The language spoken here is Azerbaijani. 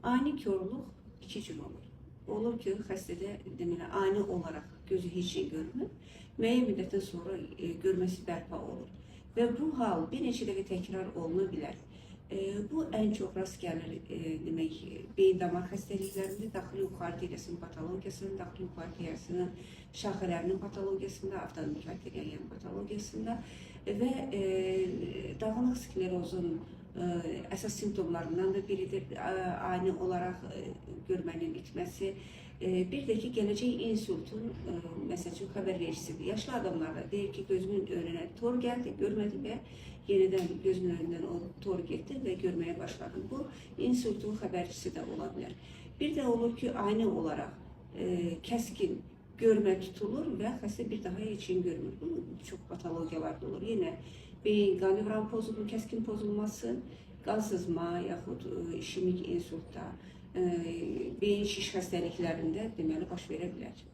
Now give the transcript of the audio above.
Ani körlük iki cür olur. Olur ki xəstədə deməli ani olaraq gözü heç şey görmür. Müəyyən müddətdən sonra görməsi bərpa olur. Və bu hal bir neçə dəfə təkrar oluna bilər. Bu ən çox rast gəlir demək beyin damar xəstəliklərində, daxili yuxu arteriyasının patologiyasının, daxili yuxu arteriyasının şaxələrinin patologiyasında, avtonomik arteriyanın patologiyasında və dağınıq sklerozun əsas simptomlarından da biridir ani olaraq görmənin itməsi. Bir də ki, gələcək insultun məsəl üçün xəbər vericisidir. Yaşlı adamlarda deyir ki, gözümün önünə tor gəldi, görmədim və yenidən gözümün önündən o tor getdi və görməyə başladım. Bu insultun xəbərcisi də ola bilər. Bir də olur ki, ani olaraq kəskin görmə tutulur və xəstə bir daha heç görmür. Bu çox patologiyalarda olur. Yenə beyin qan növran pozulması, kəskin pozulması, qan sızma yaxud işemik insultda, beyin şiş xəstəliklərində deməli baş verə bilər.